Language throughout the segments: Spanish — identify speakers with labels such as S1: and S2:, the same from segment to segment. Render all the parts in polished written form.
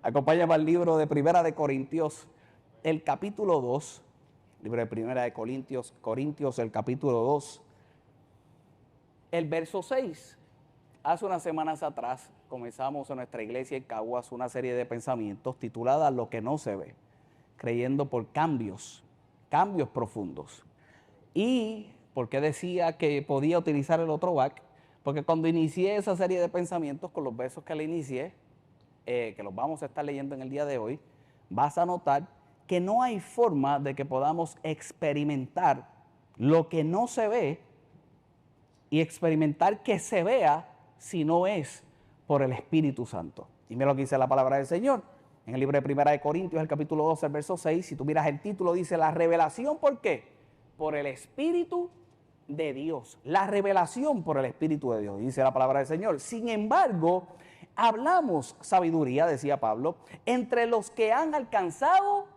S1: Acompáñame al libro de Primera de Corintios, el capítulo 2. Libro de Primera de Corintios, el capítulo 2. El verso 6. Hace unas semanas atrás comenzamos en nuestra iglesia en Caguas una serie de pensamientos titulada Lo que no se ve, creyendo por cambios profundos. ¿Y por qué decía que podía utilizar el otro back? Porque cuando inicié esa serie de pensamientos con los versos que le inicié, que los vamos a estar leyendo en el día de hoy, vas a notar que no hay forma de que podamos experimentar lo que no se ve y experimentar que se vea si no es por el Espíritu Santo. Y mira lo que dice la palabra del Señor en el libro de Primera de Corintios, el capítulo 12, el verso 6. Si tú miras el título, dice la revelación. ¿Por qué? Por el Espíritu de Dios. La revelación por el Espíritu de Dios, dice la palabra del Señor. Sin embargo, hablamos sabiduría, decía Pablo, entre los que han alcanzado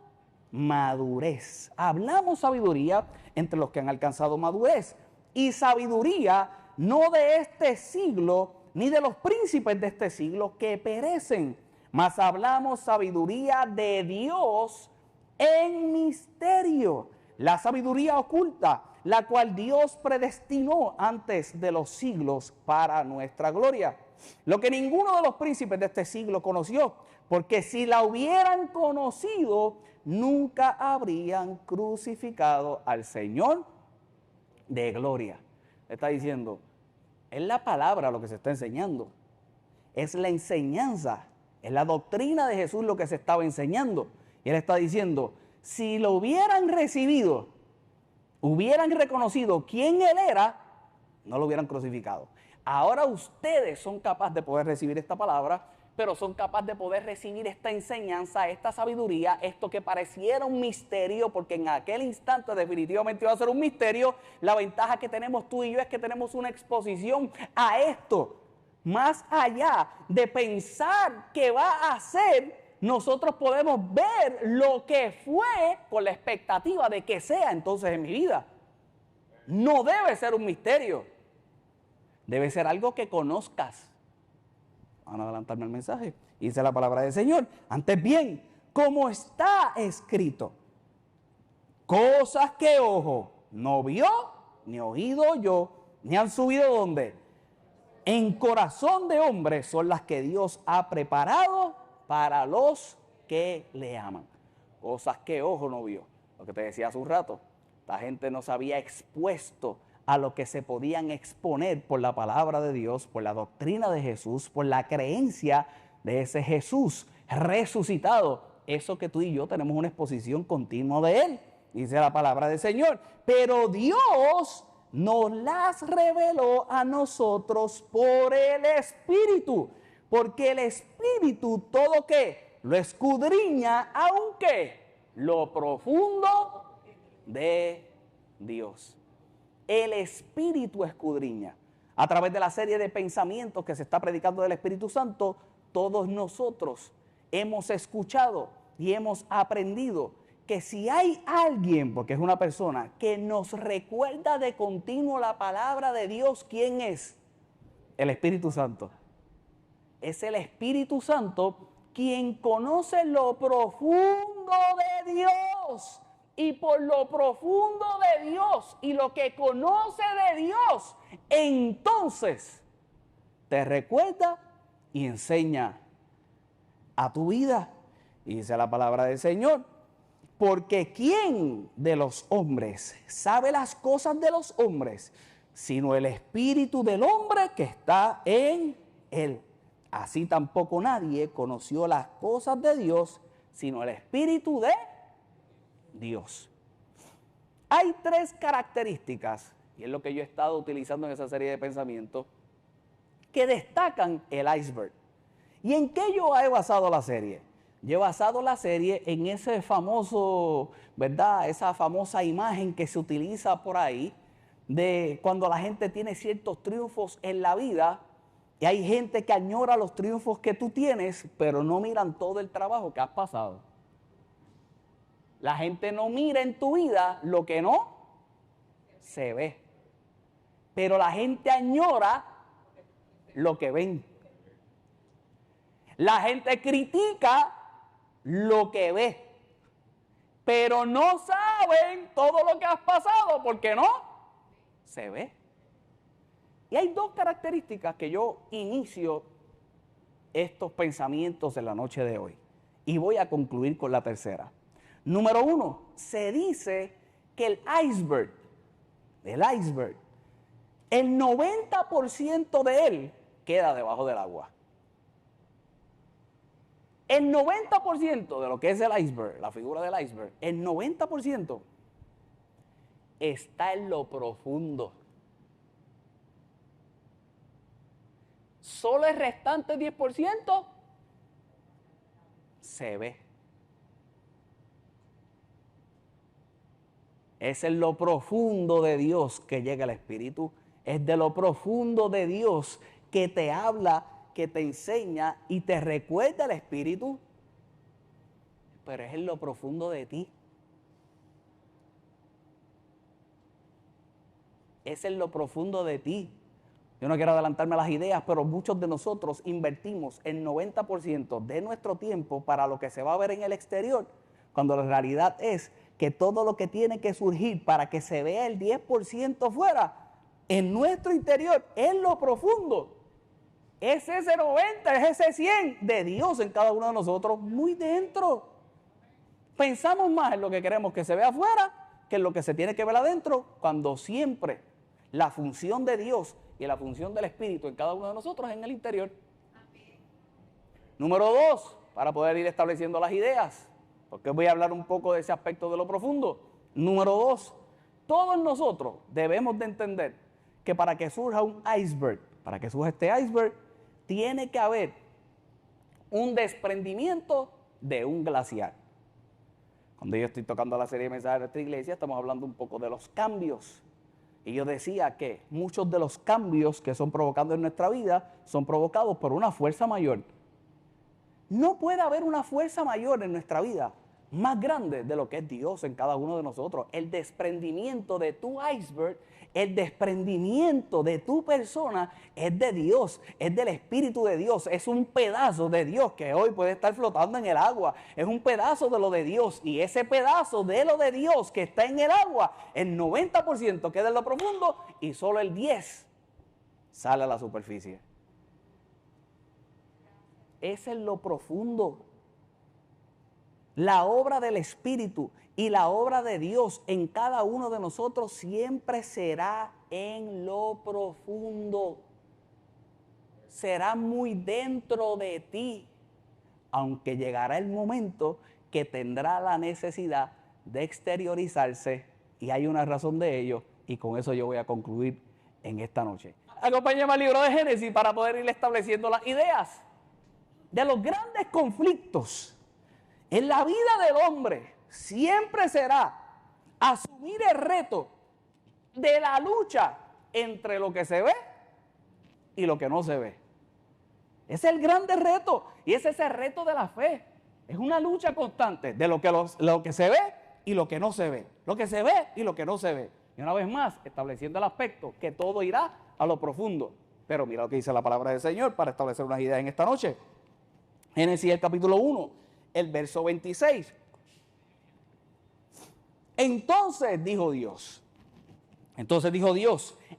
S1: madurez. Hablamos sabiduría entre los que han alcanzado madurez. Y sabiduría no de este siglo, ni de los príncipes de este siglo que perecen, mas hablamos sabiduría de Dios en misterio. La sabiduría oculta, la cual Dios predestinó antes de los siglos para nuestra gloria. Lo que ninguno de los príncipes de este siglo conoció, porque si la hubieran conocido, nunca habrían crucificado al Señor de gloria. Está diciendo, es la palabra lo que se está enseñando, es la enseñanza, es la doctrina de Jesús lo que se estaba enseñando. Y él está diciendo, si lo hubieran recibido, hubieran reconocido quién él era, no lo hubieran crucificado. Ahora ustedes son capaces de poder recibir esta palabra, pero son capaces de poder recibir esta enseñanza, esta sabiduría, esto que pareciera un misterio, porque en aquel instante definitivamente iba a ser un misterio. La ventaja que tenemos tú y yo es que tenemos una exposición a esto. Más allá de pensar que va a ser, nosotros podemos ver lo que fue con la expectativa de que sea entonces en mi vida. No debe ser un misterio. Debe ser algo que conozcas. Van a adelantarme el mensaje. Dice la palabra del Señor. Antes bien, como está escrito, cosas que ojo no vio, ni oído oyó, ni han subido ¿dónde? En corazón de hombre son las que Dios ha preparado para los que le aman. Cosas que ojo no vio. Lo que te decía hace un rato. La gente no se había expuesto a lo que se podían exponer por la palabra de Dios, por la doctrina de Jesús, por la creencia de ese Jesús resucitado. Eso que tú y yo tenemos una exposición continua de Él, dice la palabra del Señor. Pero Dios nos las reveló a nosotros por el Espíritu, porque el Espíritu todo que lo escudriña, aunque lo profundo de Dios. El Espíritu escudriña. A través de la serie de pensamientos que se está predicando del Espíritu Santo, todos nosotros hemos escuchado y hemos aprendido que si hay alguien, porque es una persona, que nos recuerda de continuo la palabra de Dios, ¿quién es? El Espíritu Santo. Es el Espíritu Santo quien conoce lo profundo de Dios. Y por lo profundo de Dios y lo que conoce de Dios, entonces te recuerda y enseña a tu vida. Y dice la palabra del Señor, porque ¿quién de los hombres sabe las cosas de los hombres, sino el espíritu del hombre que está en él? Así tampoco nadie conoció las cosas de Dios, sino el espíritu de Dios. Hay tres características, y es lo que yo he estado utilizando en esa serie de pensamientos, que destacan el iceberg. ¿Y en qué yo he basado la serie? Yo he basado la serie en ese famoso, ¿verdad? Esa famosa imagen que se utiliza por ahí de cuando la gente tiene ciertos triunfos en la vida y hay gente que añora los triunfos que tú tienes, pero no miran todo el trabajo que has pasado. La gente no mira en tu vida lo que no se ve, pero la gente añora lo que ven. La gente critica lo que ve, pero no saben todo lo que has pasado porque no se ve. Y hay dos características que yo inicio estos pensamientos en la noche de hoy. Y voy a concluir con la tercera. Número uno, se dice que el iceberg, el 90% de él queda debajo del agua. El 90% de lo que es el iceberg, la figura del iceberg, el 90% está en lo profundo. Solo el restante 10% se ve. Es en lo profundo de Dios que llega el Espíritu. Es de lo profundo de Dios que te habla, que te enseña y te recuerda el Espíritu. Pero es en lo profundo de ti. Es en lo profundo de ti. Yo no quiero adelantarme a las ideas, pero muchos de nosotros invertimos el 90% de nuestro tiempo para lo que se va a ver en el exterior, cuando la realidad es que todo lo que tiene que surgir para que se vea el 10% fuera, en nuestro interior, en lo profundo, es ese 90, es ese 100 de Dios en cada uno de nosotros, muy dentro. Pensamos más en lo que queremos que se vea afuera que en lo que se tiene que ver adentro, cuando siempre la función de Dios y la función del Espíritu en cada uno de nosotros es en el interior. Número 2, para poder ir estableciendo las ideas, porque voy a hablar un poco de ese aspecto de lo profundo. Número 2, todos nosotros debemos de entender que para que surja un iceberg, para que surja este iceberg, tiene que haber un desprendimiento de un glaciar. Cuando yo estoy tocando la serie de mensajes de nuestra iglesia, estamos hablando un poco de los cambios. Y yo decía que muchos de los cambios que son provocados en nuestra vida son provocados por una fuerza mayor. No puede haber una fuerza mayor en nuestra vida más grande de lo que es Dios en cada uno de nosotros. El desprendimiento de tu iceberg, el desprendimiento de tu persona es de Dios, es del Espíritu de Dios, es un pedazo de Dios que hoy puede estar flotando en el agua, es un pedazo de lo de Dios, y ese pedazo de lo de Dios que está en el agua, el 90% queda en lo profundo y solo el 10% sale a la superficie. Es en lo profundo. La obra del Espíritu y la obra de Dios en cada uno de nosotros siempre será en lo profundo. Será muy dentro de ti, aunque llegará el momento que tendrá la necesidad de exteriorizarse, y hay una razón de ello, y con eso yo voy a concluir en esta noche. Acompáñame al libro de Génesis para poder ir estableciendo las ideas de los grandes conflictos. En la vida del hombre siempre será asumir el reto de la lucha entre lo que se ve y lo que no se ve. Ese es el grande reto, y ese es el reto de la fe. Es una lucha constante de lo que se ve y lo que no se ve. Lo que se ve y lo que no se ve. Y una vez más, estableciendo el aspecto que todo irá a lo profundo. Pero mira lo que dice la palabra del Señor para establecer unas ideas en esta noche. Génesis, el capítulo 1. El verso 26. Entonces dijo Dios,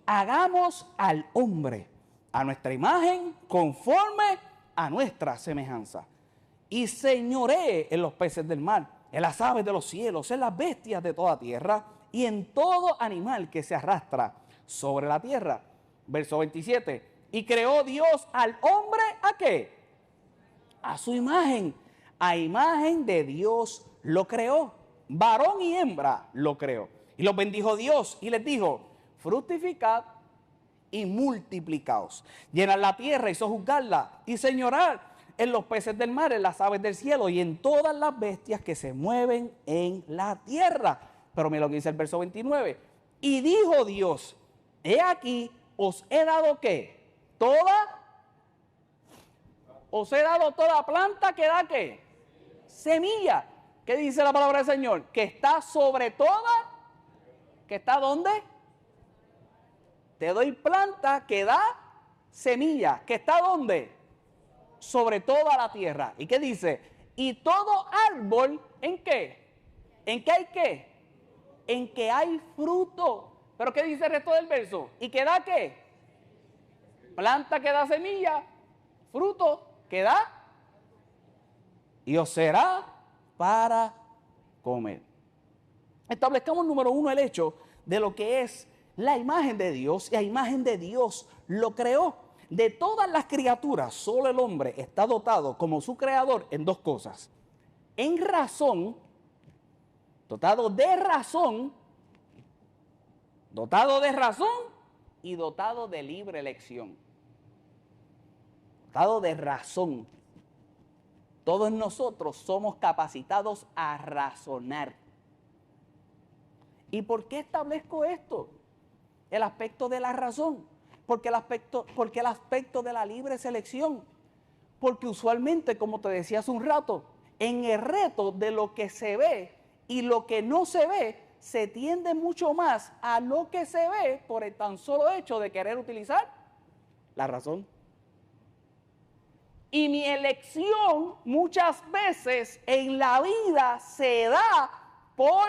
S1: hagamos al hombre a nuestra imagen, conforme a nuestra semejanza, y señoree en los peces del mar, en las aves de los cielos, en las bestias de toda tierra, y en todo animal que se arrastra sobre la tierra. Verso 27. Y creó Dios al hombre, ¿a qué? A su imagen. A imagen de Dios lo creó, varón y hembra lo creó. Y los bendijo Dios y les dijo: fructificad y multiplicaos, llenad la tierra y sojuzgadla, y señorad en los peces del mar, en las aves del cielo y en todas las bestias que se mueven en la tierra. Pero mira lo que dice el verso 29. Y dijo Dios: he aquí, os he dado ¿qué? Os he dado toda planta que da ¿qué? Semilla. ¿Qué dice la palabra del Señor? Que está sobre toda. ¿Que está dónde? Te doy planta que da semilla. ¿Que está dónde? sobre toda la tierra. ¿Y qué dice? Y todo árbol, ¿en qué? ¿En qué hay qué? En que hay fruto. ¿Pero qué dice el resto del verso? ¿Y que da qué? Planta que da semilla, fruto que da, y os será para comer. Establezcamos, número uno, el hecho de lo que es la imagen de Dios, y a imagen de Dios lo creó. De todas las criaturas, solo el hombre está dotado como su creador en dos cosas: en razón, dotado de razón y dotado de libre elección. Dotado de razón. Todos nosotros somos capacitados a razonar. ¿Y por qué establezco esto? El aspecto de la razón. Porque el aspecto de la libre selección. Porque usualmente, como te decía hace un rato, en el reto de lo que se ve y lo que no se ve, se tiende mucho más a lo que se ve por el tan solo hecho de querer utilizar la razón. Y mi elección muchas veces en la vida se da por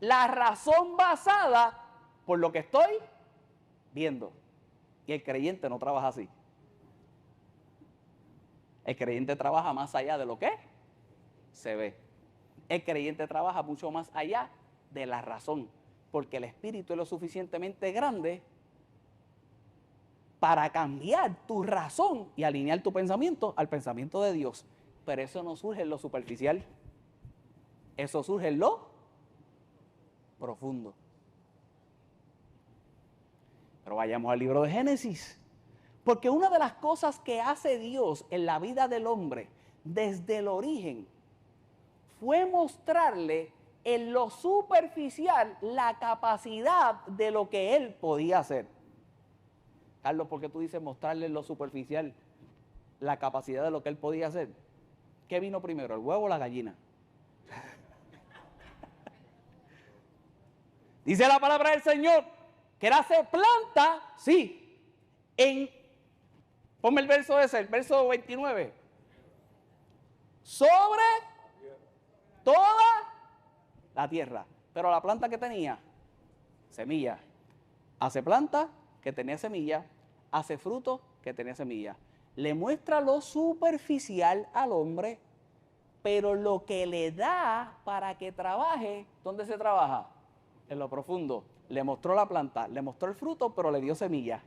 S1: la razón basada por lo que estoy viendo. Y el creyente no trabaja así. El creyente trabaja más allá de lo que se ve. El creyente trabaja mucho más allá de la razón, porque el espíritu es lo suficientemente grande para cambiar tu razón y alinear tu pensamiento al pensamiento de Dios. Pero eso no surge en lo superficial, eso surge en lo profundo. Pero vayamos al libro de Génesis, porque una de las cosas que hace Dios en la vida del hombre desde el origen fue mostrarle en lo superficial la capacidad de lo que él podía hacer. Carlos, ¿por qué tú dices mostrarle en lo superficial la capacidad de lo que él podía hacer? ¿Qué vino primero, el huevo o la gallina? Dice la palabra del Señor que él hace planta, sí, ponme el verso ese, el verso 29, sobre toda la tierra. Pero la planta que tenía, semilla. Hace planta que tenía semilla, hace fruto que tenía semilla. Le muestra lo superficial al hombre, pero lo que le da para que trabaje, ¿dónde se trabaja? En lo profundo. Le mostró la planta, le mostró el fruto, pero le dio semilla.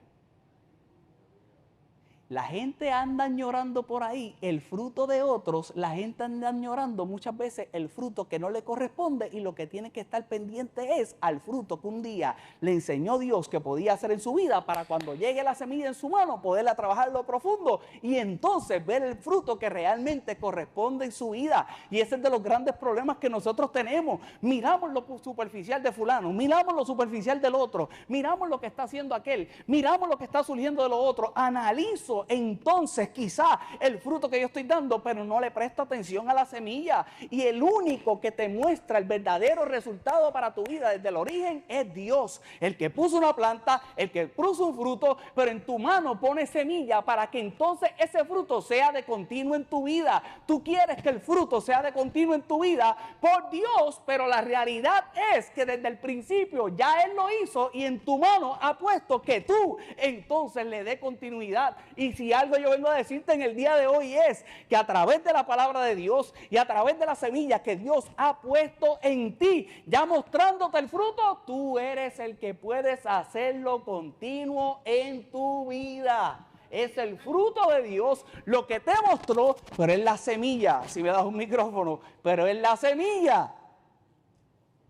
S1: La gente anda añorando por ahí el fruto de otros, la gente anda añorando muchas veces el fruto que no le corresponde, y lo que tiene que estar pendiente es al fruto que un día le enseñó Dios que podía hacer en su vida, para cuando llegue la semilla en su mano poderla trabajar en lo profundo y entonces ver el fruto que realmente corresponde en su vida. Y ese es de los grandes problemas que nosotros tenemos. Miramos lo superficial de fulano, miramos lo superficial del otro, miramos lo que está haciendo aquel, miramos lo que está surgiendo de lo otro, analizo entonces quizá el fruto que yo estoy dando, pero no le presto atención a la semilla. Y el único que te muestra el verdadero resultado para tu vida desde el origen es Dios, el que puso una planta, el que puso un fruto, pero en tu mano pone semilla para que entonces ese fruto sea de continuo en tu vida. Tú quieres que el fruto sea de continuo en tu vida por Dios, pero la realidad es que desde el principio ya Él lo hizo y en tu mano ha puesto que tú entonces le dé continuidad. Y si algo yo vengo a decirte en el día de hoy es que a través de la palabra de Dios y a través de la semilla que Dios ha puesto en ti, ya mostrándote el fruto, tú eres el que puedes hacerlo continuo en tu vida. Es el fruto de Dios lo que te mostró, pero es la semilla. Si me das un micrófono, pero es la semilla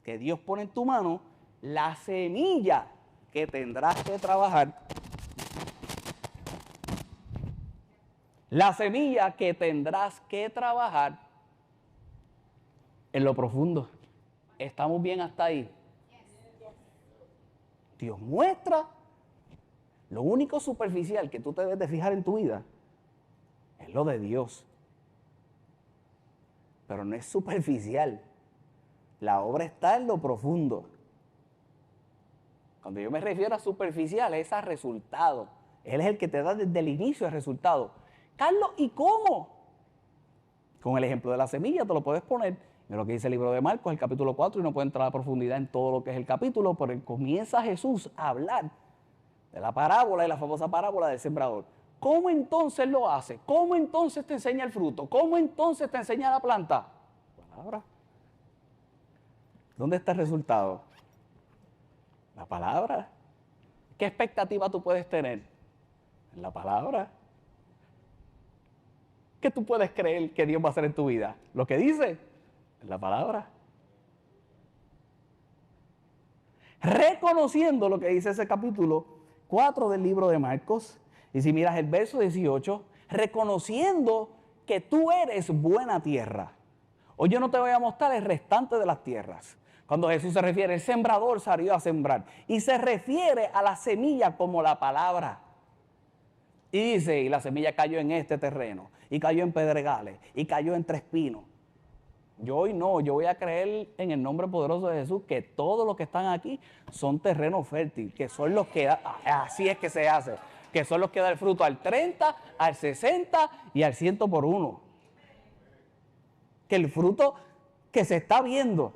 S1: que Dios pone en tu mano, la semilla que tendrás que trabajar. La semilla que tendrás que trabajar en lo profundo. ¿Estamos bien hasta ahí? Dios muestra. Lo único superficial que tú te debes de fijar en tu vida es lo de Dios. Pero no es superficial. La obra está en lo profundo. Cuando yo me refiero a superficial es a resultado. Él es el que te da desde el inicio el resultado. Carlos, ¿y cómo? Con el ejemplo de la semilla te lo puedes poner. Es lo que dice el libro de Marcos, el capítulo 4, y no puedo entrar a profundidad en todo lo que es el capítulo, pero comienza Jesús a hablar de la parábola y la famosa parábola del sembrador. ¿Cómo entonces lo hace? ¿Cómo entonces te enseña el fruto? ¿Cómo entonces te enseña la planta? Palabra. ¿Dónde está el resultado? La palabra. ¿Qué expectativa tú puedes tener? En la palabra. ¿Qué tú puedes creer que Dios va a hacer en tu vida? Lo que dice en la palabra. Reconociendo lo que dice ese capítulo 4 del libro de Marcos. Y si miras el verso 18, reconociendo que tú eres buena tierra. Hoy yo no te voy a mostrar el restante de las tierras. Cuando Jesús se refiere, el sembrador salió a sembrar. Y se refiere a la semilla como la palabra. Y dice, y la semilla cayó en este terreno, y cayó en pedregales, y cayó entre espinos. Yo hoy no, yo voy a creer en el nombre poderoso de Jesús que todos los que están aquí son terreno fértil, que son los que, así es que se hace, que son los que dan el fruto al 30, al 60 y al 100 por uno. Que el fruto que se está viendo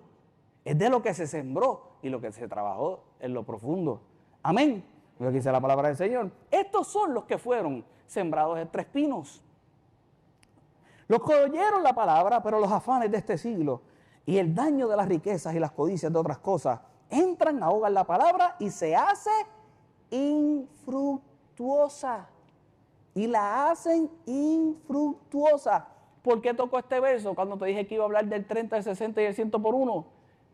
S1: es de lo que se sembró y lo que se trabajó en lo profundo. Amén. Lo que dice la palabra del Señor. Estos son los que fueron sembrados entre espinos. Los que oyeron la palabra, pero los afanes de este siglo y el daño de las riquezas y las codicias de otras cosas entran, ahogan la palabra y se hace infructuosa. Y la hacen infructuosa. ¿Por qué tocó este verso cuando te dije que iba a hablar del 30, el 60 y el 100 por uno?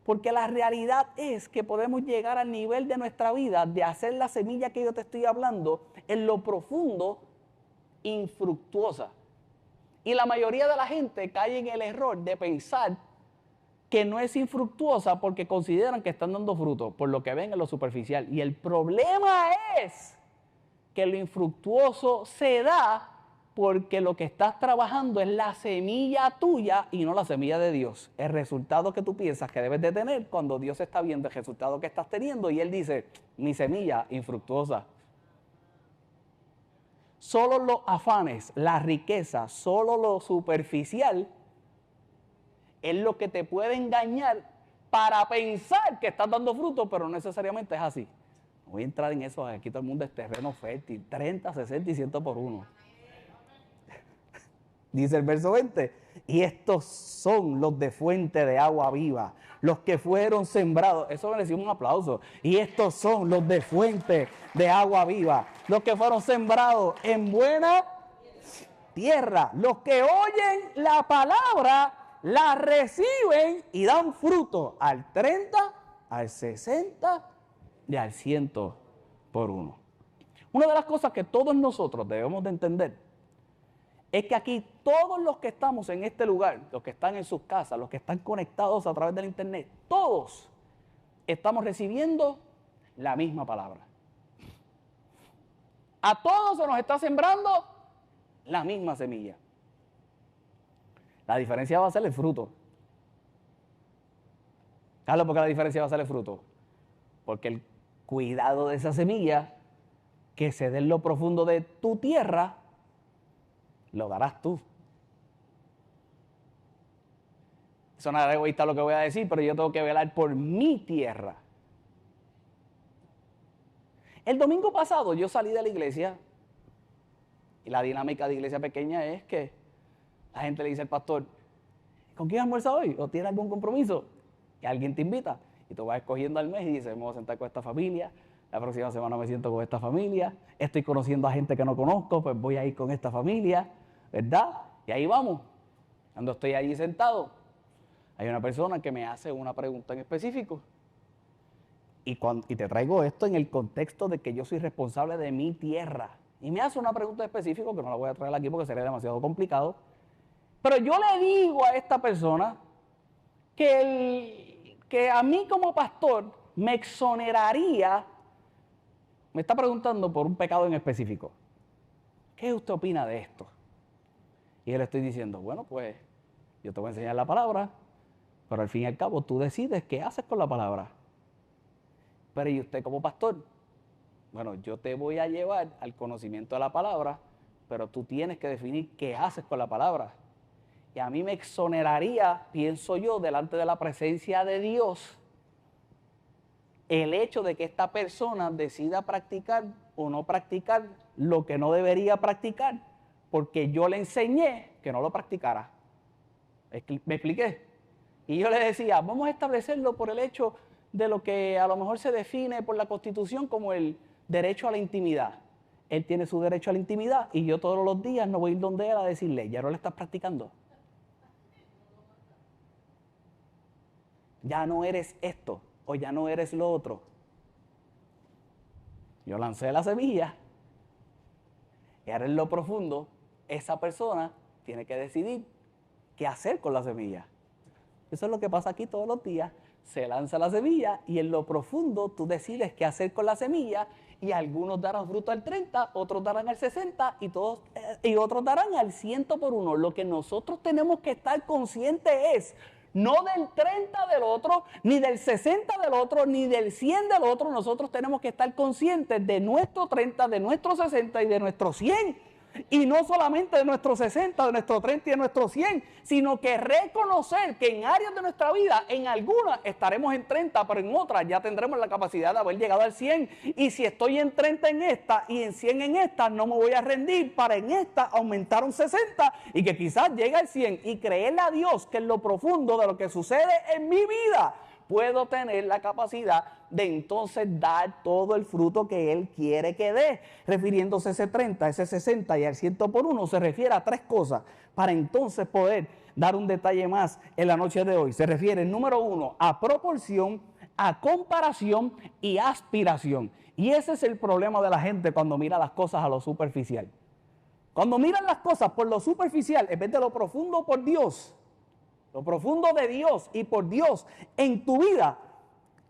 S1: Porque la realidad es que podemos llegar al nivel de nuestra vida de hacer la semilla que yo te estoy hablando en lo profundo infructuosa. Y la mayoría de la gente cae en el error de pensar que no es infructuosa porque consideran que están dando fruto por lo que ven en lo superficial. Y el problema es que lo infructuoso se da porque lo que estás trabajando es la semilla tuya y no la semilla de Dios. El resultado que tú piensas que debes de tener cuando Dios está viendo el resultado que estás teniendo y Él dice, mi semilla infructuosa. Solo los afanes, la riqueza, solo lo superficial es lo que te puede engañar para pensar que estás dando fruto, pero no necesariamente es así. No voy a entrar en eso, aquí todo el mundo es terreno fértil, 30, 60 y 100 por uno. Dice el verso 20, y estos son los de fuente de agua viva, los que fueron sembrados, eso mereció un aplauso, y estos son los de fuente de agua viva, los que fueron sembrados en buena tierra, los que oyen la palabra, la reciben y dan fruto al 30, al 60 y al 100 por uno. Una de las cosas que todos nosotros debemos de entender es que aquí todos los que estamos en este lugar, los que están en sus casas, los que están conectados a través del internet, todos estamos recibiendo la misma palabra. A todos se nos está sembrando la misma semilla. La diferencia va a ser el fruto. Carlos, ¿por qué la diferencia va a ser el fruto? Porque el cuidado de esa semilla que se dé en lo profundo de tu tierra lo darás tú. Eso no es egoísta lo que voy a decir, pero yo tengo que velar por mi tierra. El domingo pasado yo salí de la iglesia y la dinámica de iglesia pequeña es que la gente le dice al pastor, ¿con quién almuerza hoy? ¿O tiene algún compromiso? Y alguien te invita y tú vas escogiendo al mes y dices, me voy a sentar con esta familia, la próxima semana me siento con esta familia, estoy conociendo a gente que no conozco, pues voy a ir con esta familia, ¿verdad? Y ahí vamos. Cuando estoy allí sentado, hay una persona que me hace una pregunta en específico. Y te traigo esto en el contexto de que yo soy responsable de mi tierra. Y me hace una pregunta específica que no la voy a traer aquí porque sería demasiado complicado. Pero yo le digo a esta persona que a mí como pastor me exoneraría. Me está preguntando por un pecado en específico. ¿Qué usted opina de esto? Y yo le estoy diciendo, bueno, pues yo te voy a enseñar la palabra, pero al fin y al cabo tú decides qué haces con la palabra. Pero ¿y usted como pastor? Bueno, yo te voy a llevar al conocimiento de la palabra, pero tú tienes que definir qué haces con la palabra. Y a mí me exoneraría, pienso yo, delante de la presencia de Dios, el hecho de que esta persona decida practicar o no practicar lo que no debería practicar, porque yo le enseñé que no lo practicara. ¿Me expliqué? Y yo le decía, vamos a establecerlo por el hecho de lo que a lo mejor se define por la Constitución como el derecho a la intimidad. Él tiene su derecho a la intimidad y yo todos los días no voy a ir donde él a decirle, ya no lo estás practicando. Ya no eres esto o ya no eres lo otro. Yo lancé la semilla y ahora en lo profundo esa persona tiene que decidir qué hacer con la semilla. Eso es lo que pasa aquí todos los días. Se lanza la semilla y en lo profundo tú decides qué hacer con la semilla y algunos darán fruto al 30, otros darán al 60 y otros darán al 100 por uno. Lo que nosotros tenemos que estar conscientes es no del 30 del otro, ni del 60 del otro, ni del 100 del otro. Nosotros tenemos que estar conscientes de nuestro 30, de nuestro 60 y de nuestro 100. Y no solamente de nuestro 60, de nuestro 30 y de nuestro 100, sino que reconocer que en áreas de nuestra vida, en algunas estaremos en 30, pero en otras ya tendremos la capacidad de haber llegado al 100. Y si estoy en 30 en esta y en 100 en esta, no me voy a rendir para en esta aumentar un 60 y que quizás llegue al 100 y creerle a Dios que en lo profundo de lo que sucede en mi vida puedo tener la capacidad de entonces dar todo el fruto que Él quiere que dé. Refiriéndose a ese 30, ese 60 y al 100 por uno, se refiere a tres cosas para entonces poder dar un detalle más en la noche de hoy. Se refiere, número uno, a proporción, a comparación y aspiración. Y ese es el problema de la gente cuando mira las cosas a lo superficial. Cuando miran las cosas por lo superficial, en vez de lo profundo por Dios, lo profundo de Dios y por Dios en tu vida,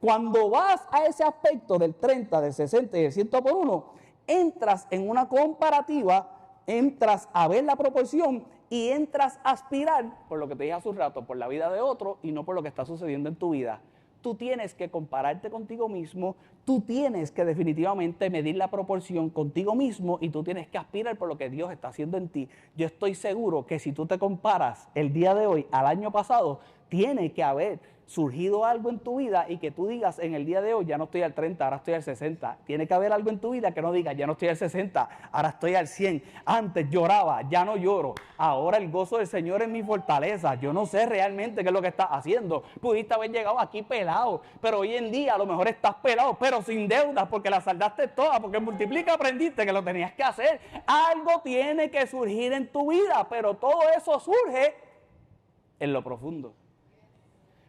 S1: cuando vas a ese aspecto del 30, del 60 y del 100 por uno, entras en una comparativa, entras a ver la proporción y entras a aspirar, por lo que te dije hace un rato, por la vida de otro y no por lo que está sucediendo en tu vida. Tú tienes que compararte contigo mismo, tú tienes que definitivamente medir la proporción contigo mismo y tú tienes que aspirar por lo que Dios está haciendo en ti. Yo estoy seguro que si tú te comparas el día de hoy al año pasado, tiene que haber surgido algo en tu vida y que tú digas en el día de hoy, ya no estoy al 30, ahora estoy al 60. Tiene que haber algo en tu vida que no diga, ya no estoy al 60, ahora estoy al 100. Antes lloraba, ya no lloro. Ahora el gozo del Señor es mi fortaleza. Yo no sé realmente qué es lo que estás haciendo. Pudiste haber llegado aquí pelado, pero hoy en día a lo mejor estás pelado, pero sin deudas porque la saldaste toda, porque multiplica, aprendiste que lo tenías que hacer. Algo tiene que surgir en tu vida, pero todo eso surge en lo profundo.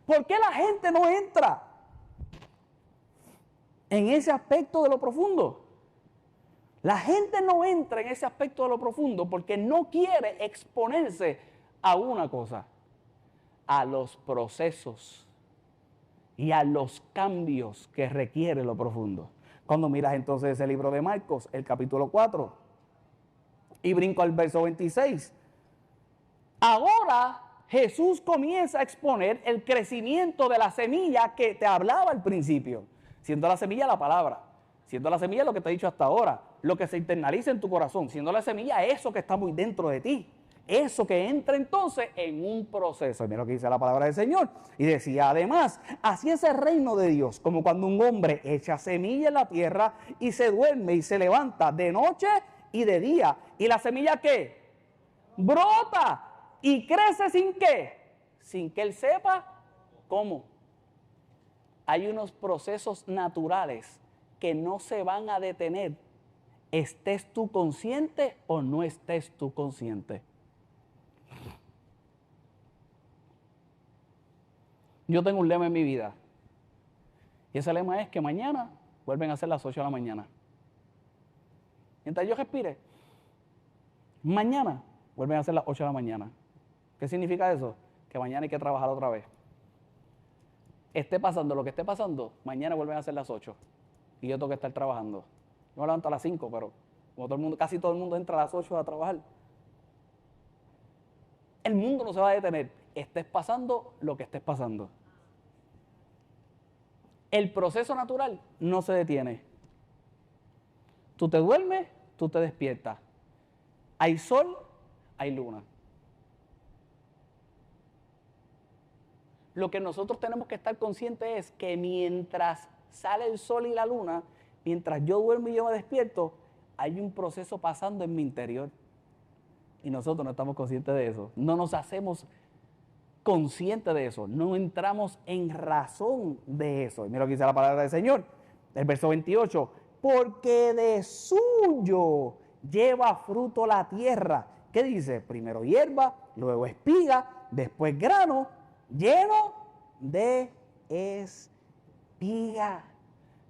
S1: ¿Por qué la gente no entra en ese aspecto de lo profundo? La gente no entra en ese aspecto de lo profundo porque no quiere exponerse a una cosa, a los procesos y a los cambios que requiere lo profundo. Cuando miras entonces ese libro de Marcos, el capítulo 4, y brinco al verso 26, ahora Jesús comienza a exponer el crecimiento de la semilla que te hablaba al principio, siendo la semilla la palabra, siendo la semilla lo que te he dicho hasta ahora, lo que se internaliza en tu corazón, siendo la semilla eso que está muy dentro de ti, eso que entra entonces en un proceso. Y mira lo que dice la palabra del Señor. Y decía además, así es el reino de Dios, como cuando un hombre echa semilla en la tierra y se duerme y se levanta de noche y de día. ¿Y la semilla qué? Brota. ¿Y crece sin qué? Sin que él sepa cómo. Hay unos procesos naturales que no se van a detener, estés tú consciente o no estés tú consciente. Yo tengo un lema en mi vida. Y ese lema es que mañana vuelven a ser las 8 de la mañana. Mientras yo respire, mañana vuelven a ser las 8 de la mañana. ¿Qué significa eso? Que mañana hay que trabajar otra vez. Esté pasando lo que esté pasando, mañana vuelven a ser las 8. Y yo tengo que estar trabajando. Yo me levanto a las 5, pero como todo el mundo, casi todo el mundo entra a las 8 a trabajar. El mundo no se va a detener. Estés pasando lo que estés pasando. El proceso natural no se detiene. Tú te duermes, tú te despiertas. hay sol, hay luna. Lo que nosotros tenemos que estar conscientes es que mientras sale el sol y la luna, mientras yo duermo y yo me despierto, hay un proceso pasando en mi interior. Y nosotros no estamos conscientes de eso. No nos hacemos conscientes de eso. No entramos en razón de eso. Y mira lo que dice la palabra del Señor. El verso 28. Porque de suyo lleva fruto la tierra. ¿Qué dice? Primero hierba, luego espiga, después grano, lleno de espiga.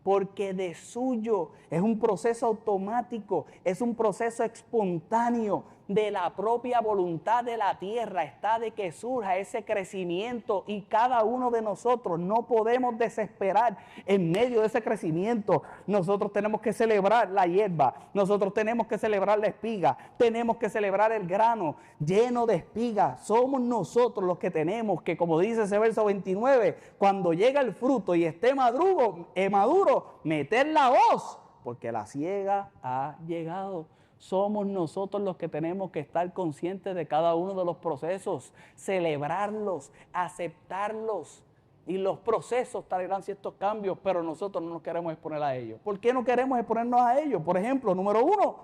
S1: Porque de suyo es un proceso automático, es un proceso espontáneo de la propia voluntad de la tierra, está de que surja ese crecimiento y cada uno de nosotros no podemos desesperar en medio de ese crecimiento. Nosotros tenemos que celebrar la hierba, nosotros tenemos que celebrar la espiga, tenemos que celebrar el grano lleno de espigas. Somos nosotros los que tenemos que, como dice ese verso 29, cuando llega el fruto y esté maduro, meter la hoz, porque la siega ha llegado. Somos nosotros los que tenemos que estar conscientes de cada uno de los procesos, celebrarlos, aceptarlos. Y los procesos traerán ciertos cambios, pero nosotros no nos queremos exponer a ellos. ¿Por qué no queremos exponernos a ellos? Por ejemplo, número 1,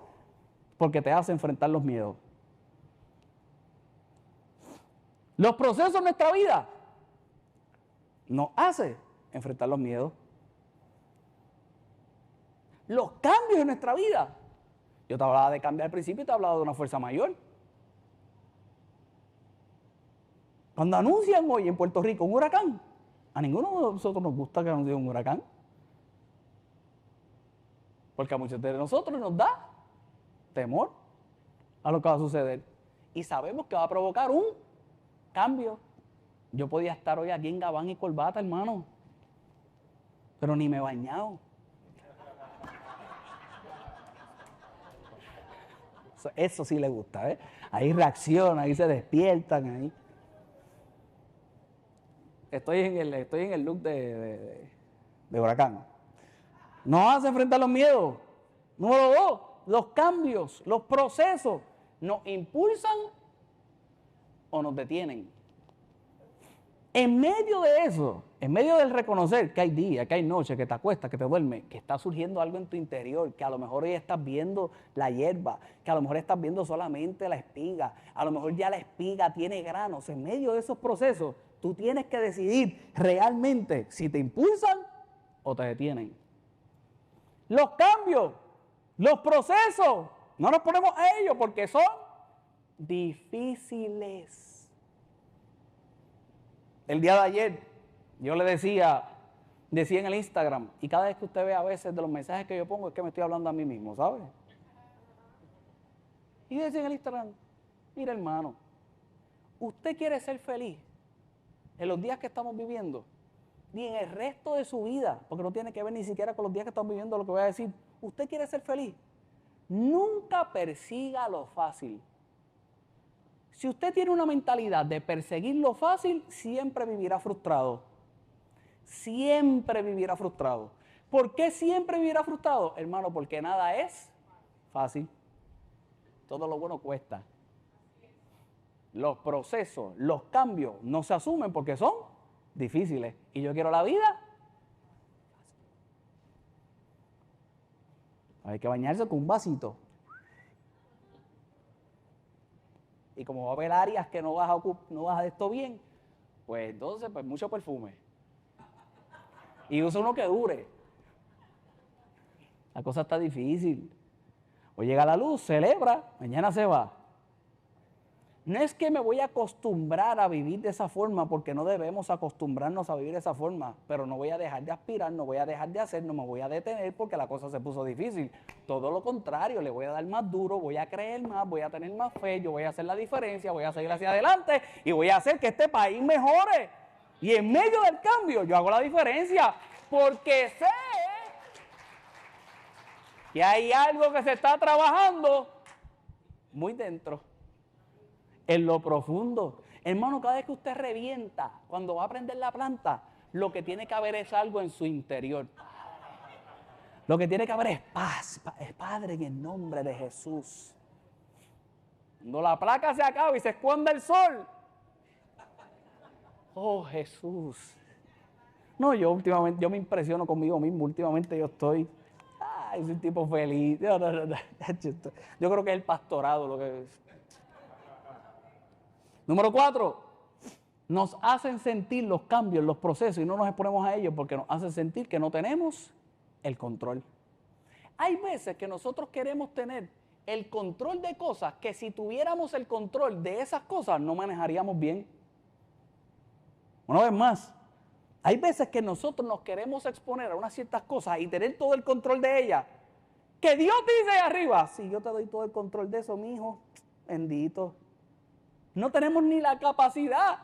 S1: porque te hace enfrentar los miedos. Los procesos de nuestra vida nos hace enfrentar los miedos. Los cambios en nuestra vida. Yo te hablaba de cambiar al principio y te hablaba de una fuerza mayor. Cuando anuncian hoy en Puerto Rico un huracán, a ninguno de nosotros nos gusta que anuncien un huracán. Porque a muchos de nosotros nos da temor a lo que va a suceder. Y sabemos que va a provocar un cambio. Yo podía estar hoy aquí en gabán y corbata, hermano, pero ni me he bañado. Eso sí le gusta, ¿eh? Ahí reaccionan, ahí se despiertan, ahí. Estoy en el look de huracán. Nos hace enfrentar los miedos. Número 2, los cambios, los procesos, ¿nos impulsan o nos detienen? En medio de eso, en medio del reconocer que hay días, que hay noches, que te acuestas, que te duermes, que está surgiendo algo en tu interior, que a lo mejor hoy estás viendo la hierba, que a lo mejor estás viendo solamente la espiga, a lo mejor ya la espiga tiene granos. En medio de esos procesos, tú tienes que decidir realmente si te impulsan o te detienen. Los cambios, los procesos, no nos ponemos a ellos porque son difíciles. El día de ayer yo le decía en el Instagram, y cada vez que usted ve a veces de los mensajes que yo pongo es que me estoy hablando a mí mismo, ¿sabe? Y decía en el Instagram, mira hermano, usted quiere ser feliz en los días que estamos viviendo, ni en el resto de su vida, porque no tiene que ver ni siquiera con los días que estamos viviendo lo que voy a decir. Usted quiere ser feliz, nunca persiga lo fácil. Si usted tiene una mentalidad de perseguir lo fácil, siempre vivirá frustrado. Siempre vivirá frustrado. ¿Por qué siempre vivirá frustrado? Hermano, porque nada es fácil. Todo lo bueno cuesta. Los procesos, los cambios no se asumen porque son difíciles. Y yo quiero la vida. Hay que bañarse con un vasito. Y como va a haber áreas que no vas a de esto bien, pues entonces pues mucho perfume. Y usa uno que dure. La cosa está difícil. Hoy llega la luz, celebra, mañana se va. No es que me voy a acostumbrar a vivir de esa forma, porque no debemos acostumbrarnos a vivir de esa forma, pero no voy a dejar de aspirar, no voy a dejar de hacer, no me voy a detener porque la cosa se puso difícil. Todo lo contrario, le voy a dar más duro, voy a creer más, voy a tener más fe, yo voy a hacer la diferencia, voy a seguir hacia adelante y voy a hacer que este país mejore. Y en medio del cambio yo hago la diferencia, porque sé que hay algo que se está trabajando muy dentro. En lo profundo. Hermano, cada vez que usted revienta, cuando va a prender la planta, lo que tiene que haber es algo en su interior. Lo que tiene que haber es paz. Padre, en el nombre de Jesús. Cuando la placa se acaba y se esconde el sol. Oh, Jesús. No, yo últimamente, yo me impresiono conmigo mismo. Últimamente yo estoy, soy un tipo feliz. No. Yo creo que es el pastorado lo que es. Número 4, nos hacen sentir los cambios, los procesos, y no nos exponemos a ellos porque nos hacen sentir que no tenemos el control. Hay veces que nosotros queremos tener el control de cosas que si tuviéramos el control de esas cosas no manejaríamos bien. Una vez más, hay veces que nosotros nos queremos exponer a unas ciertas cosas y tener todo el control de ellas. Que Dios dice ahí arriba, si yo te doy todo el control de eso, mi hijo, bendito. No tenemos ni la capacidad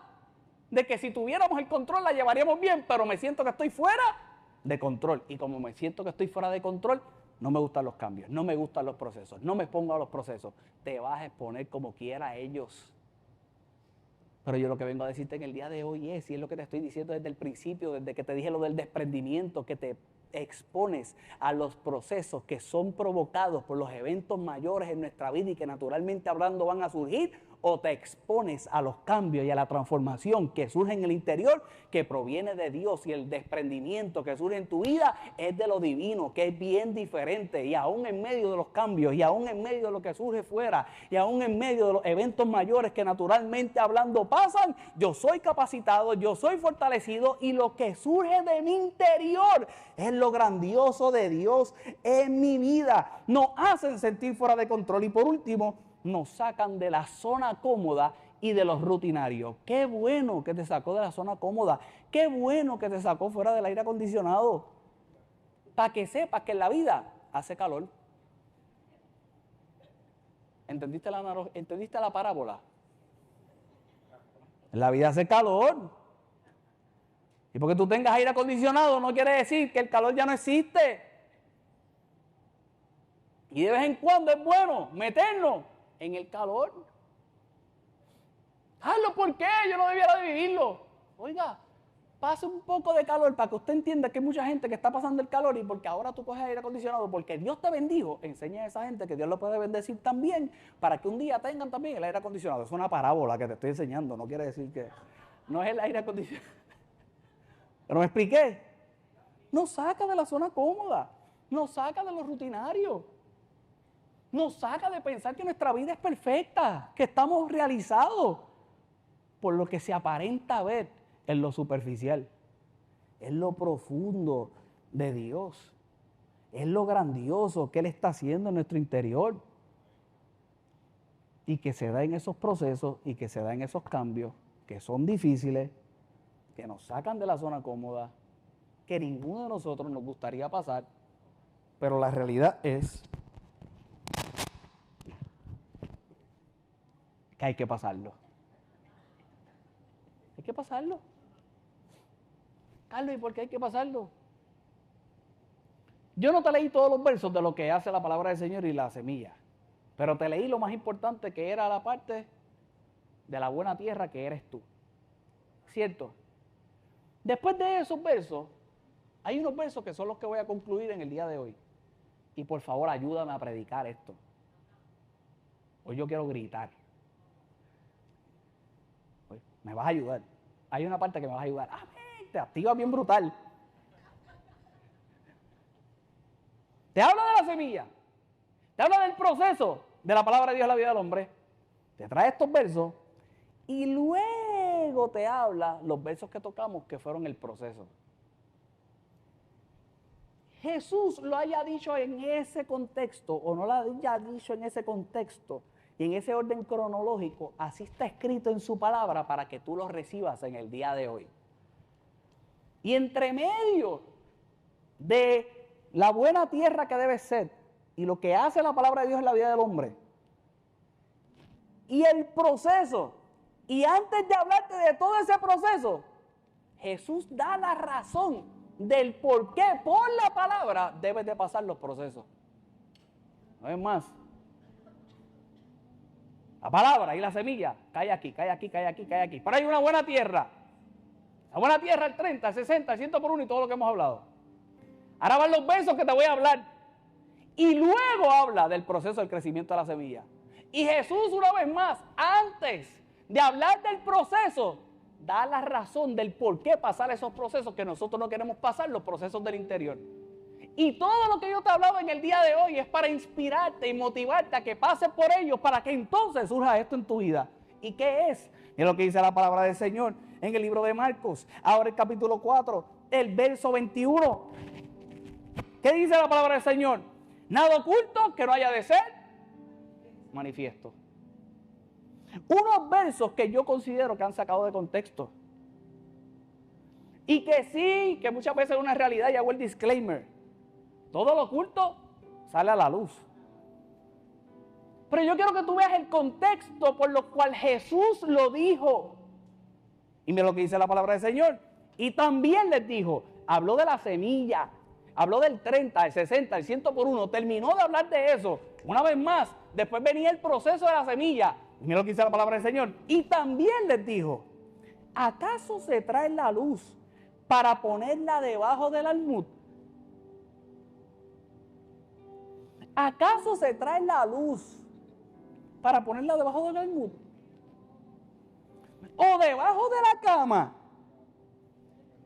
S1: de que si tuviéramos el control la llevaríamos bien, pero me siento que estoy fuera de control. Y como me siento que estoy fuera de control, no me gustan los cambios, no me gustan los procesos, no me pongo a los procesos. Te vas a exponer como quiera a ellos. Pero yo lo que vengo a decirte en el día de hoy es, y es lo que te estoy diciendo desde el principio, desde que te dije lo del desprendimiento, que te expones a los procesos que son provocados por los eventos mayores en nuestra vida y que naturalmente hablando van a surgir, o te expones a los cambios y a la transformación que surge en el interior, que proviene de Dios, y el desprendimiento que surge en tu vida es de lo divino, que es bien diferente, y aún en medio de los cambios, y aún en medio de lo que surge fuera, y aún en medio de los eventos mayores que naturalmente hablando pasan, yo soy capacitado, yo soy fortalecido, y lo que surge de mi interior es lo grandioso de Dios en mi vida. Nos hacen sentir fuera de control, y por último, nos sacan de la zona cómoda y de los rutinarios. Qué bueno que te sacó de la zona cómoda. Qué bueno que te sacó fuera del aire acondicionado. Para que sepas que en la vida hace calor. ¿Entendiste la parábola? En la vida hace calor. Y porque tú tengas aire acondicionado no quiere decir que el calor ya no existe. Y de vez en cuando es bueno meternos en el calor. Hazlo, ¿por qué? Yo no debiera de vivirlo. Oiga, pase un poco de calor para que usted entienda que hay mucha gente que está pasando el calor, y porque ahora tú coges aire acondicionado, porque Dios te bendijo, enseña a esa gente que Dios lo puede bendecir también, para que un día tengan también el aire acondicionado. Es una parábola que te estoy enseñando, no quiere decir que no es el aire acondicionado. Pero me expliqué. Nos saca de la zona cómoda, nos saca de lo rutinario. Nos saca de pensar que nuestra vida es perfecta, que estamos realizados por lo que se aparenta ver en lo superficial. Es lo profundo de Dios. Es lo grandioso que Él está haciendo en nuestro interior. Y que se da en esos procesos y que se da en esos cambios que son difíciles, que nos sacan de la zona cómoda, que ninguno de nosotros nos gustaría pasar, pero la realidad es que hay que pasarlo. Hay que pasarlo. Carlos, ¿y por qué hay que pasarlo? Yo no te leí todos los versos de lo que hace la palabra del Señor y la semilla, pero te leí lo más importante, que era la parte de la buena tierra que eres tú. ¿Cierto? Después de esos versos, hay unos versos que son los que voy a concluir en el día de hoy. Y por favor, ayúdame a predicar esto. Hoy yo quiero gritar. Me vas a ayudar. Hay una parte que me vas a ayudar. ¡Amén! Te activa bien brutal. Te habla de la semilla. Te habla del proceso de la palabra de Dios en la vida del hombre. Te trae estos versos. Y luego te habla los versos que tocamos que fueron el proceso. Jesús lo haya dicho en ese contexto o no lo haya dicho en ese contexto, y en ese orden cronológico, así está escrito en su palabra para que tú lo recibas en el día de hoy. Y entre medio de la buena tierra que debe ser y lo que hace la palabra de Dios en la vida del hombre, y el proceso, y antes de hablarte de todo ese proceso, Jesús da la razón del por qué por la palabra debes de pasar los procesos. No es más. La palabra y la semilla, cae aquí, cae aquí, cae aquí, cae aquí. Pero hay una buena tierra. La buena tierra, el 30, el 60, el 100 por 1 y todo lo que hemos hablado. Ahora van los versos que te voy a hablar. Y luego habla del proceso del crecimiento de la semilla. Y Jesús, una vez más, antes de hablar del proceso, da la razón del por qué pasar esos procesos que nosotros no queremos pasar, los procesos del interior. Y todo lo que yo te he hablado en el día de hoy es para inspirarte y motivarte a que pases por ellos para que entonces surja esto en tu vida. ¿Y qué es? Es lo que dice la palabra del Señor en el libro de Marcos. Ahora el capítulo 4, el verso 21. ¿Qué dice la palabra del Señor? Nada oculto que no haya de ser manifiesto. Unos versos que yo considero que han sacado de contexto. Y que sí, que muchas veces es una realidad, y hago el disclaimer. Todo lo oculto sale a la luz. Pero yo quiero que tú veas el contexto por lo cual Jesús lo dijo. Y mira lo que dice la palabra del Señor. Y también les dijo, habló de la semilla, habló del 30, el 60, el 100 por 1, terminó de hablar de eso. Una vez más, después venía el proceso de la semilla. Y mira lo que dice la palabra del Señor. Y también les dijo, ¿acaso se trae la luz para ponerla debajo del almud? ¿Acaso se trae la luz para ponerla debajo del almud? ¿O debajo de la cama?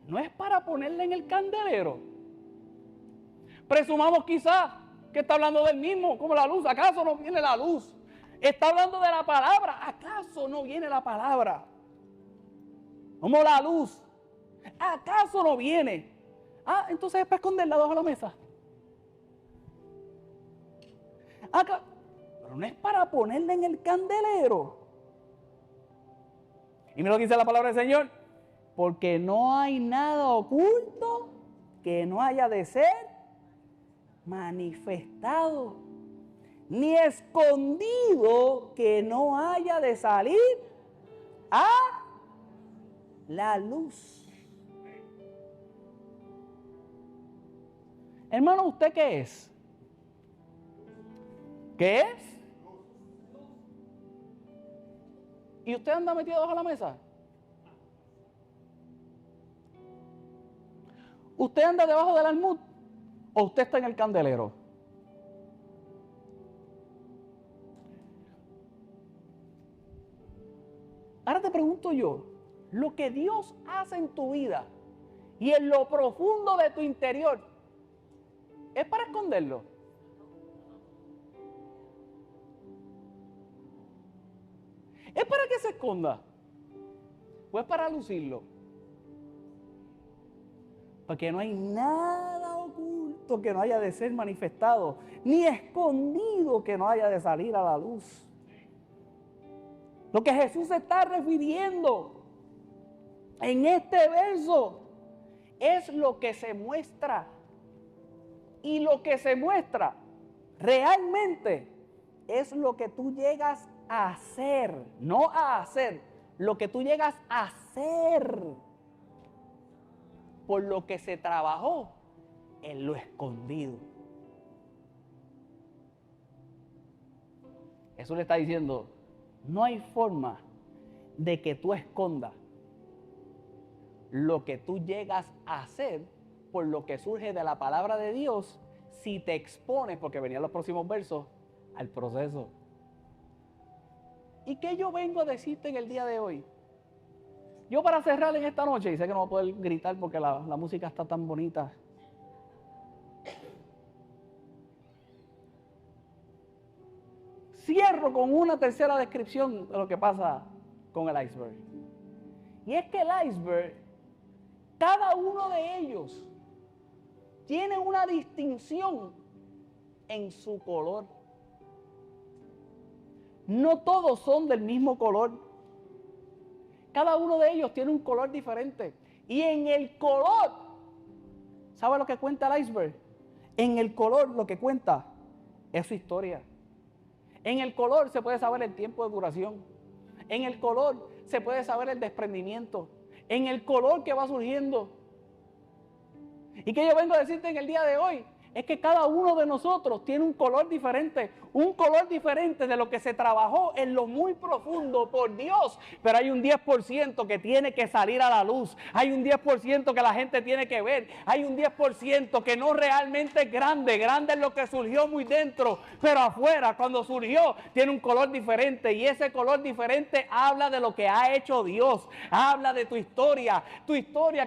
S1: ¿No es para ponerla en el candelero? Presumamos quizás que está hablando del mismo, como la luz. ¿Acaso no viene la luz? Está hablando de la palabra. ¿Acaso no viene la palabra? Como la luz. ¿Acaso no viene? Ah, entonces es para esconderla debajo de la mesa. Acá, pero no es para ponerla en el candelero. Y mira lo que dice la palabra del Señor. Porque no hay nada oculto que no haya de ser manifestado, ni escondido que no haya de salir a la luz. Hermano, ¿usted qué es? ¿Qué es? ¿Y usted anda metido debajo de la mesa? ¿Usted anda debajo del almud o usted está en el candelero? Ahora te pregunto yo, lo que Dios hace en tu vida y en lo profundo de tu interior, ¿es para esconderlo? ¿Es para que se esconda? ¿O es para lucirlo? Porque no hay nada oculto que no haya de ser manifestado, ni escondido que no haya de salir a la luz. Lo que Jesús se está refiriendo en este verso es lo que se muestra. Y lo que se muestra realmente es lo que tú llegas a hacer, no a hacer, lo que tú llegas a hacer por lo que se trabajó en lo escondido. Jesús le está diciendo, no hay forma de que tú escondas lo que tú llegas a hacer por lo que surge de la palabra de Dios si te expones, porque venían los próximos versos, al proceso. ¿Y qué yo vengo a decirte en el día de hoy? Yo para cerrar en esta noche, y sé que no voy a poder gritar porque la música está tan bonita. Cierro con una tercera descripción de lo que pasa con el iceberg. Y es que el iceberg, cada uno de ellos tiene una distinción en su color. No todos son del mismo color. Cada uno de ellos tiene un color diferente. Y en el color, ¿sabe lo que cuenta el iceberg? En el color lo que cuenta es su historia. En el color se puede saber el tiempo de duración. En el color se puede saber el desprendimiento. En el color que va surgiendo. ¿Y qué yo vengo a decirte en el día de hoy? es que cada uno de nosotros tiene un color diferente de lo que se trabajó en lo muy profundo por Dios. Pero hay un 10% que tiene que salir a la luz, hay un 10% que la gente tiene que ver, hay un 10% que no realmente es grande es lo que surgió muy dentro, pero afuera cuando surgió tiene un color diferente, y ese color diferente habla de lo que ha hecho Dios, habla de tu historia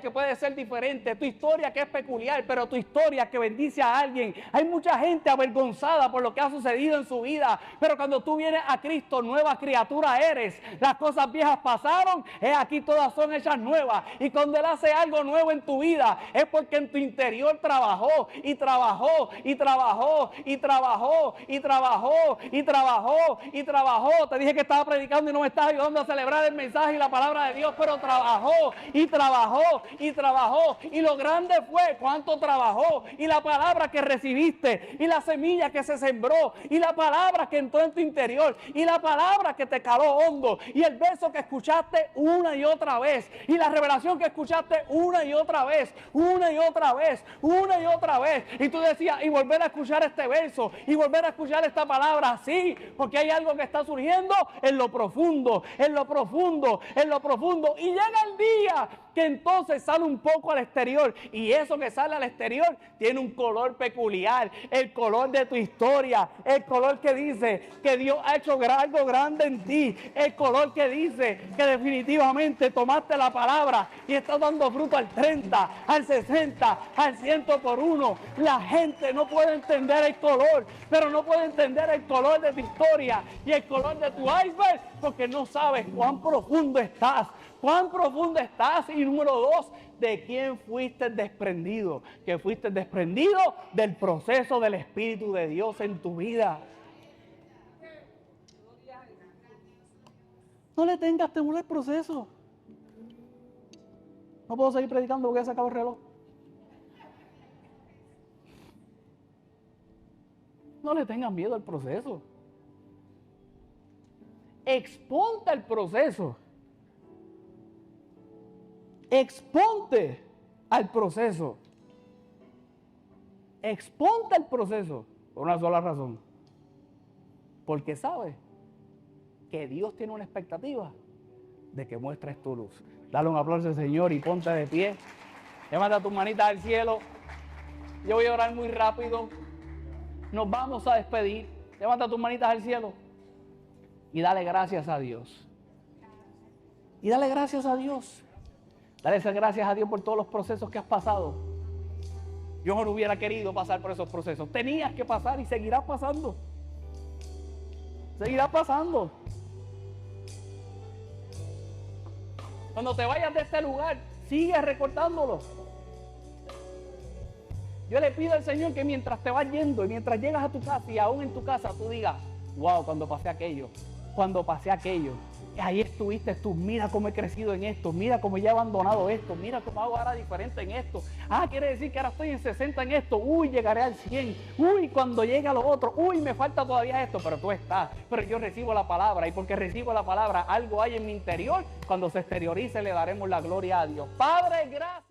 S1: que puede ser diferente, tu historia que es peculiar, pero tu historia que bendice a alguien. Hay mucha gente avergonzada por lo que ha sucedido en su vida, pero cuando tú vienes a Cristo, nueva criatura eres. Las cosas viejas pasaron, aquí todas son hechas nuevas. Y cuando Él hace algo nuevo en tu vida, es porque en tu interior trabajó y trabajó y trabajó y trabajó y trabajó y trabajó y trabajó. Te dije que estaba predicando y no me estás ayudando a celebrar el mensaje y la palabra de Dios, pero trabajó y trabajó y trabajó. Y lo grande fue cuánto trabajó, y la palabra que recibiste, y la semilla que se sembró, y la palabra que entró en tu interior, y la palabra que te caló hondo, y el verso que escuchaste una y otra vez, y la revelación que escuchaste una y otra vez, una y otra vez, una y otra vez. Y tú decías, y volver a escuchar este verso, y volver a escuchar esta palabra, sí, porque hay algo que está surgiendo en lo profundo, en lo profundo, en lo profundo. Y llega el día que entonces sale un poco al exterior, y eso que sale al exterior tiene un color peculiar, el color de tu historia, el color que dice que Dios ha hecho algo grande en ti, el color que dice que definitivamente tomaste la palabra y estás dando fruto al 30, al 60, al 100 por uno. La gente no puede entender el color, pero no puede entender el color de tu historia y el color de tu iceberg, porque no sabes cuán profundo estás. ¿Cuán profundo estás? Y número 2, ¿de quién fuiste desprendido? Que fuiste desprendido del proceso del Espíritu de Dios en tu vida. No le tengas temor al proceso. No puedo seguir predicando porque ya se acabó el reloj. No le tengas miedo al proceso. Exponte al proceso. Exponte al proceso. Exponte al proceso por una sola razón. Porque sabes que Dios tiene una expectativa de que muestres tu luz. Dale un aplauso al Señor y ponte de pie. Levanta tus manitas al cielo. Yo voy a orar muy rápido. Nos vamos a despedir. Levanta tus manitas al cielo y dale gracias a Dios. Y dale gracias a Dios. Dale esas gracias a Dios por todos los procesos que has pasado. Yo no hubiera querido pasar por esos procesos. Tenías que pasar y seguirás pasando. Seguirás pasando. Cuando te vayas de este lugar, sigue recordándolo. Yo le pido al Señor que mientras te vas yendo y mientras llegas a tu casa y aún en tu casa tú digas, wow, cuando pasé aquello, ahí estuviste tú, mira cómo he crecido en esto, mira cómo ya he abandonado esto, mira cómo hago ahora diferente en esto. Quiere decir que ahora estoy en 60 en esto, llegaré al 100, cuando llegue a lo otro, me falta todavía esto, pero tú estás, pero yo recibo la palabra, y porque recibo la palabra, algo hay en mi interior, cuando se exteriorice le daremos la gloria a Dios. Padre, gracias.